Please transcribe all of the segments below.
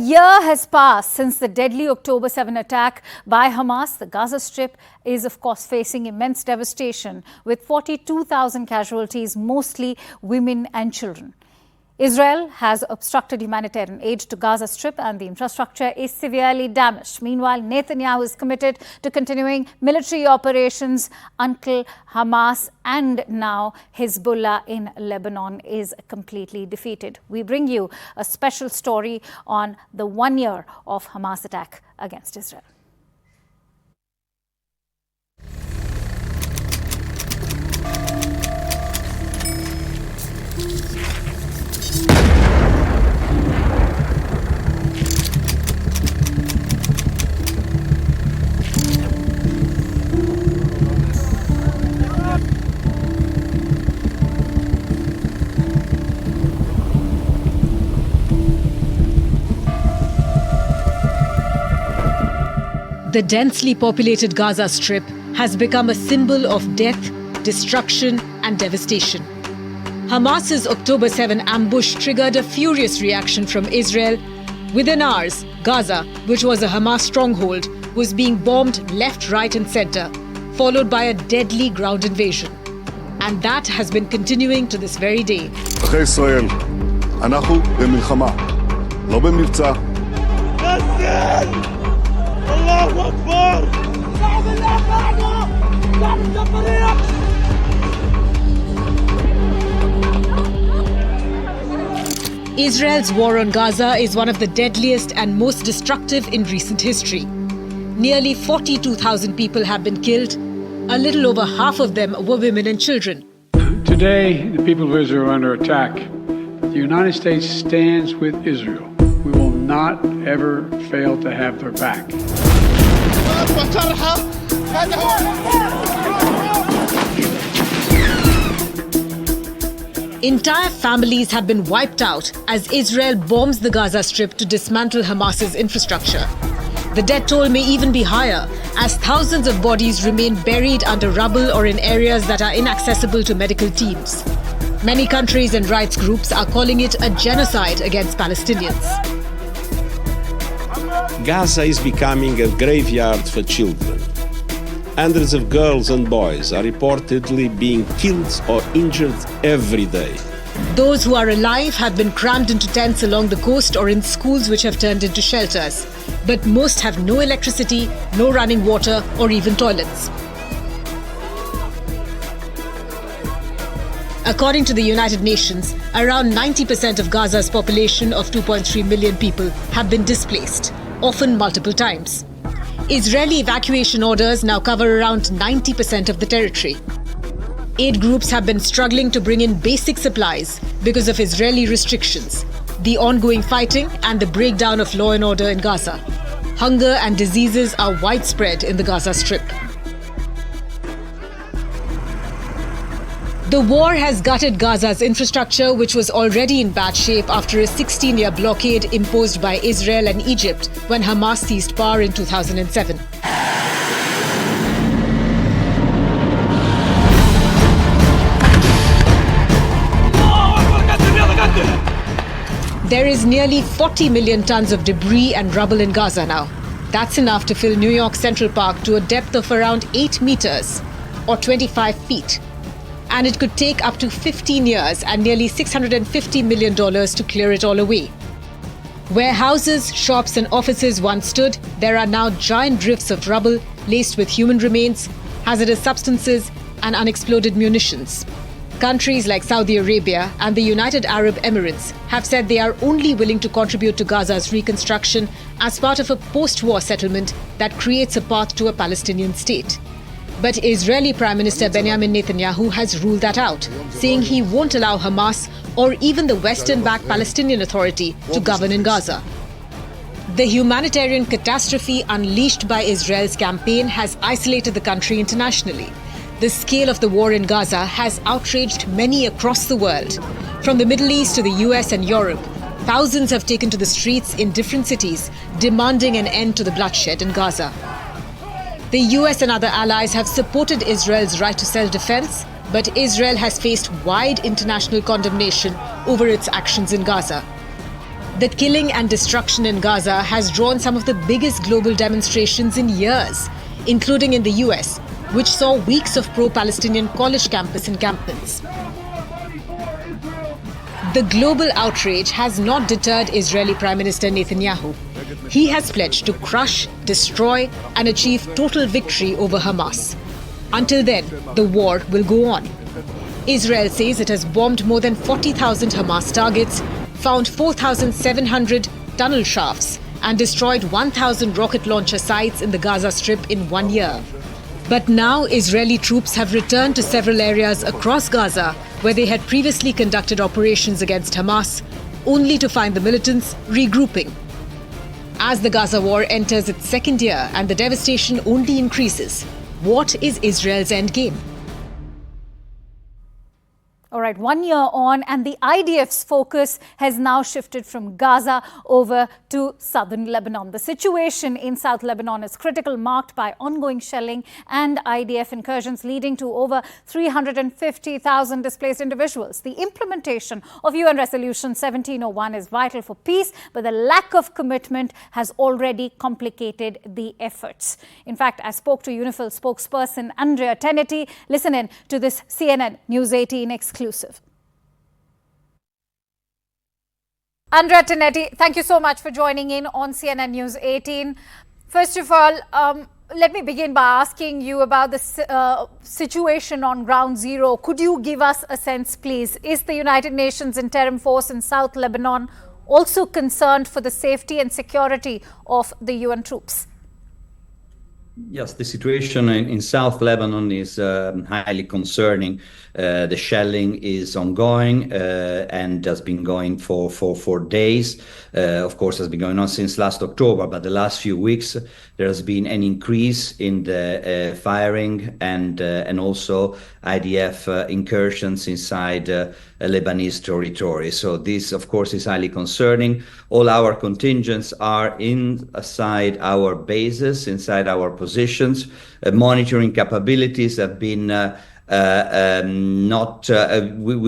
year has passed since the deadly October 7 attack by Hamas. The Gaza Strip is, of course, facing immense devastation with 42,000 casualties, mostly women and children. Israel has obstructed humanitarian aid to Gaza Strip and the infrastructure is severely damaged. Meanwhile, Netanyahu is committed to continuing military operations until Hamas and now Hezbollah in Lebanon is completely defeated. We bring you a special story on the 1 year of Hamas attack against Israel. The densely populated Gaza Strip has become a symbol of death, destruction and devastation. Hamas's October 7 ambush triggered a furious reaction from Israel. Within hours, Gaza, which was a Hamas stronghold, was being bombed left, right and center, followed by a deadly ground invasion. And that has been continuing to this very day. אזרחי ישראל, אנחנו במלחמה, לא במבצע. الله أكبر! شعب الله معنا! شعب الجبارين! Israel's war on Gaza is one of the deadliest and most destructive in recent history. Nearly 42,000 people have been killed. A little over half of them were women and children. Today, the people of Israel are under attack. The United States stands with Israel. We will not ever fail to have their back. Entire families have been wiped out as Israel bombs the Gaza Strip to dismantle Hamas's infrastructure. The death toll may even be higher as thousands of bodies remain buried under rubble or in areas that are inaccessible to medical teams. Many countries and rights groups are calling it a genocide against Palestinians. Gaza is becoming a graveyard for children. Hundreds of girls and boys are reportedly being killed or injured every day. Those who are alive have been crammed into tents along the coast or in schools which have turned into shelters. But most have no electricity, no running water or even toilets. According to the United Nations, around 90% of Gaza's population of 2.3 million people have been displaced, often multiple times. Israeli evacuation orders now cover around 90% of the territory. Aid groups have been struggling to bring in basic supplies because of Israeli restrictions, the ongoing fighting and the breakdown of law and order in Gaza. Hunger and diseases are widespread in the Gaza Strip. The war has gutted Gaza's infrastructure, which was already in bad shape after a 16-year blockade imposed by Israel and Egypt when Hamas seized power in 2007. There is nearly 40 million tons of debris and rubble in Gaza now. That's enough to fill New York Central Park to a depth of around 8 meters or 25 feet. And it could take up to 15 years and nearly $650 million to clear it all away. Where houses, shops and offices once stood, there are now giant drifts of rubble laced with human remains, hazardous substances and unexploded munitions. Countries like Saudi Arabia and the United Arab Emirates have said they are only willing to contribute to Gaza's reconstruction as part of a post-war settlement that creates a path to a Palestinian state. But Israeli Prime Minister Benjamin Netanyahu has ruled that out, saying he won't allow Hamas or even the Western-backed Palestinian Authority to govern in Gaza. The humanitarian catastrophe unleashed by Israel's campaign has isolated the country internationally. The scale of the war in Gaza has outraged many across the world. From the Middle East to the US and Europe, thousands have taken to the streets in different cities, demanding an end to the bloodshed in Gaza. The US and other allies have supported Israel's right to self-defense, but Israel has faced wide international condemnation over its actions in Gaza. The killing and destruction in Gaza has drawn some of the biggest global demonstrations in years, including in the US, which saw weeks of pro-Palestinian college campus encampments. The global outrage has not deterred Israeli Prime Minister Netanyahu. He has pledged to crush, destroy, and achieve total victory over Hamas. Until then, the war will go on. Israel says it has bombed more than 40,000 Hamas targets, found 4,700 tunnel shafts, and destroyed 1,000 rocket launcher sites in the Gaza Strip in 1 year. But now Israeli troops have returned to several areas across Gaza where they had previously conducted operations against Hamas, only to find the militants regrouping. As the Gaza war enters its second year and the devastation only increases, what is Israel's endgame? All right, 1 year on, and the IDF's focus has now shifted from Gaza over to southern Lebanon. The situation in South Lebanon is critical, marked by ongoing shelling and IDF incursions leading to over 350,000 displaced individuals. The implementation of UN Resolution 1701 is vital for peace, but the lack of commitment has already complicated the efforts. In fact, I spoke to UNIFIL spokesperson Andrea Tenetti. Listen in to this CNN News 18 exclusive. Andrea Tenetti, thank you so much for joining in on CNN News 18. First of all, let me begin by asking you about the situation on ground zero. Could you give us a sense, please? Is the United Nations Interim Force in South Lebanon also concerned for the safety and security of the UN troops? Yes, the situation in South Lebanon is highly concerning. The shelling is ongoing and has been going for days. Of course, has been going on since last October, but the last few weeks there has been an increase in the firing and also IDF incursions inside Lebanese territory. So this, of course, is highly concerning. All our contingents are inside our bases, inside our positions. Monitoring capabilities have been we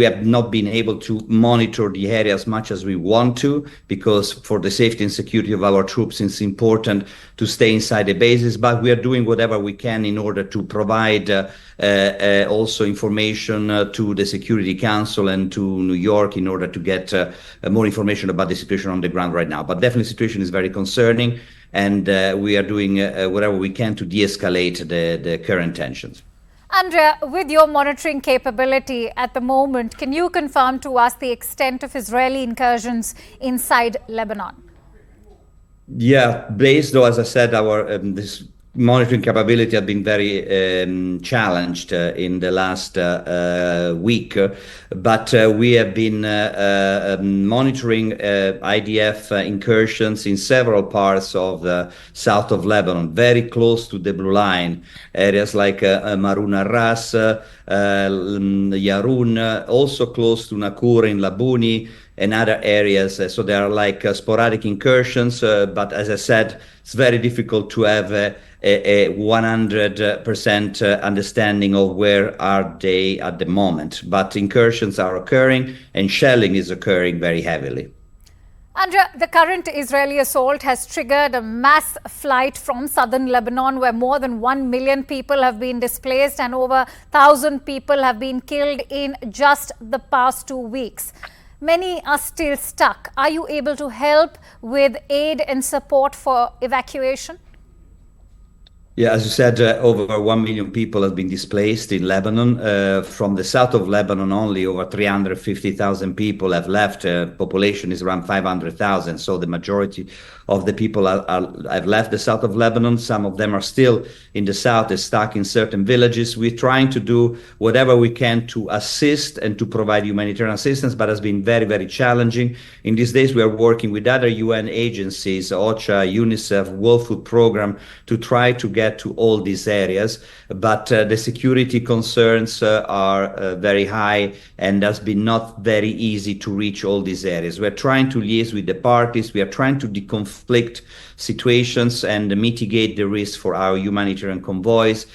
have not been able to monitor the area as much as we want to, because for the safety and security of our troops, it's important to stay inside the bases. But we are doing whatever we can in order to provide also information to the Security Council and to New York in order to get more information about the situation on the ground right now. But definitely the situation is very concerning, and we are doing whatever we can to de-escalate the current tensions. Andrea, with your monitoring capability at the moment, can you confirm to us the extent of Israeli incursions inside Lebanon? Yeah, based though, as I said, our this monitoring capability has been very challenged in the last week, but we have been monitoring IDF incursions in several parts of the south of Lebanon, very close to the blue line, areas like Marun al-Ras, Yarun, also close to Nakur in Labuni, and other areas. So there are like sporadic incursions, but as I said, it's very difficult to have a 100% understanding of where are they at the moment. But incursions are occurring and shelling is occurring very heavily. Andrea, the current Israeli assault has triggered a mass flight from southern Lebanon, where more than 1 million people have been displaced and over 1,000 people have been killed in just the past 2 weeks. Many are still stuck. Are you able to help with aid and support for evacuation? Yeah, as you said, over 1 million people have been displaced in Lebanon. From the south of Lebanon, only over 350,000 people have left. Population is around 500,000. So the majority of the people have left the south of Lebanon. Some of them are still in the south, are stuck in certain villages. We're trying to do whatever we can to assist and to provide humanitarian assistance, but it's been very, very challenging. In these days, we are working with other UN agencies, OCHA, UNICEF, World Food Program, to try to get get to all these areas, but the security concerns are very high, and has been not very easy to reach all these areas. We're trying to liaise with the parties. We are trying to deconflict situations and mitigate the risk for our humanitarian convoys,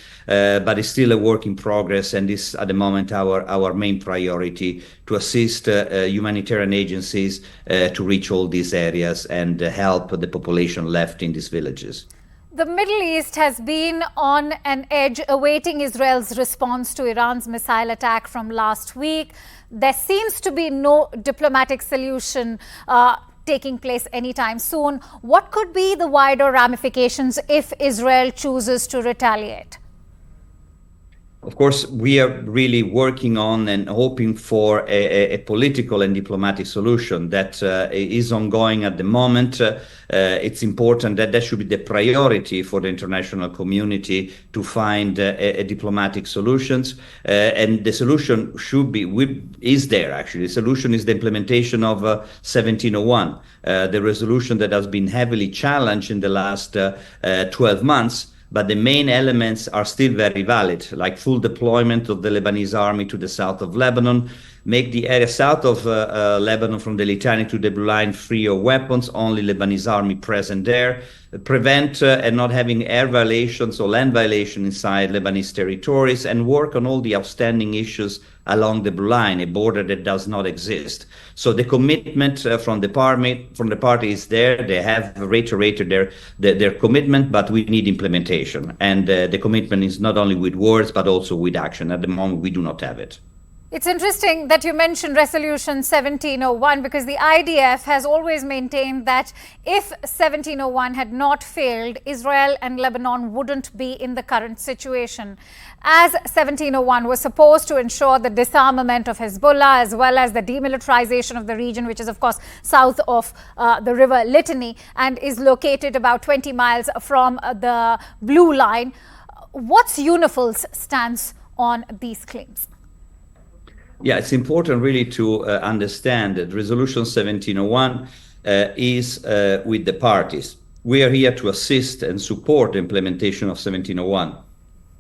but it's still a work in progress, and is at the moment our main priority, to assist humanitarian agencies to reach all these areas and help the population left in these villages. The Middle East has been on an edge, awaiting Israel's response to Iran's missile attack from last week. There seems to be no diplomatic solution taking place anytime soon. What could be the wider ramifications if Israel chooses to retaliate? Of course, we are really working on and hoping for a political and diplomatic solution that is ongoing at the moment. It's important that that should be the priority for the international community, to find a diplomatic solutions. And the solution should be, is there actually. The solution is the implementation of 1701, the resolution that has been heavily challenged in the last 12 months. But the main elements are still very valid, like full deployment of the Lebanese army to the south of Lebanon, make the area south of Lebanon from the Litani to the Blue Line free of weapons, only Lebanese army present there, prevent and not having air violations or land violations inside Lebanese territories, and work on all the outstanding issues along the Blue Line, a border that does not exist. So the commitment from the party is there. They have reiterated their commitment, but we need implementation. And the commitment is not only with words, but also with action. At the moment, we do not have it. It's interesting that you mentioned Resolution 1701, because the IDF has always maintained that if 1701 had not failed, Israel and Lebanon wouldn't be in the current situation. As 1701 was supposed to ensure the disarmament of Hezbollah as well as the demilitarization of the region, which is of course south of the river Litani and is located about 20 miles from the Blue Line. What's UNIFIL's stance on these claims? Yeah, it's important really to understand that Resolution 1701 is with the parties. We are here to assist and support the implementation of 1701,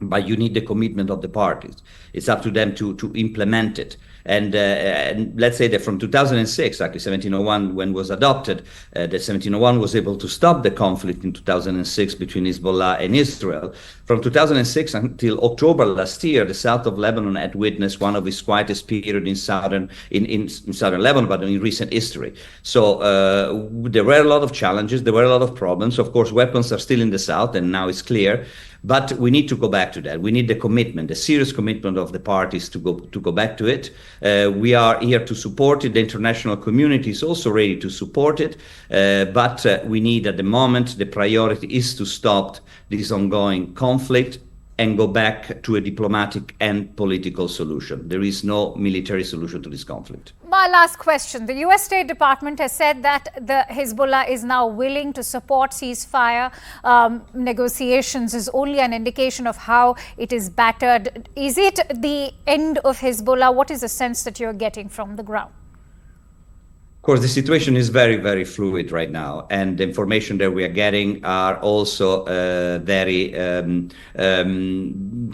but you need the commitment of the parties. It's up to them to implement it. And let's say that from 2006, actually 1701, when it was adopted, the 1701 was able to stop the conflict in 2006 between Hezbollah and Israel. From 2006 until October last year, the south of Lebanon had witnessed one of its quietest periods in southern Lebanon, but in recent history. So there were a lot of challenges, there were a lot of problems. Of course, weapons are still in the south, and now it's clear. But we need to go back to that. We need the commitment, the serious commitment of the parties to go back to it. We are here to support it. The international community is also ready to support it. But we need, at the moment, the priority is to stop this ongoing conflict and go back to a diplomatic and political solution. There is no military solution to this conflict. My last question. The U.S. State Department has said that the Hezbollah is now willing to support ceasefire negotiations. Is only an indication of how it is battered. Is it the end of Hezbollah? What is the sense that you're getting from the ground? Of course, the situation is very, very fluid right now, and the information that we are getting are also very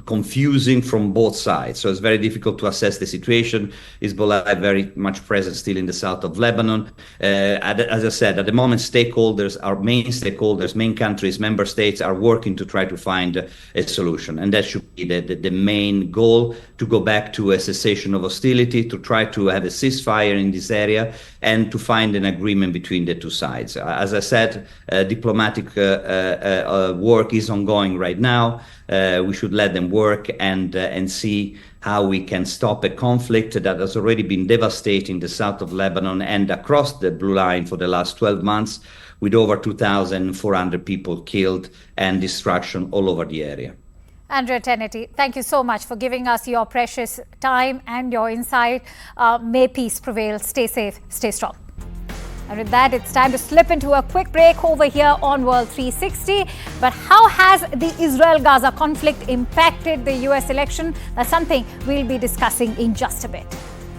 confusing from both sides. So it's very difficult to assess the situation. Hezbollah is very much present still in the south of Lebanon. As I said, at the moment, stakeholders, our main stakeholders, main countries, member states are working to try to find a solution. And that should be the main goal, to go back to a cessation of hostility, to try to have a ceasefire in this area, and to find an agreement between the two sides. As I said, diplomatic work is ongoing right now. We should let them work and see how we can stop a conflict that has already been devastating the south of Lebanon and across the Blue Line for the last 12 months, with over 2,400 people killed and destruction all over the area. Andrea Tenetti, thank you so much for giving us your precious time and your insight. May peace prevail. Stay safe, stay strong. And with that, it's time to slip into a quick break over here on World 360. But how has the Israel-Gaza conflict impacted the US election? That's something we'll be discussing in just a bit.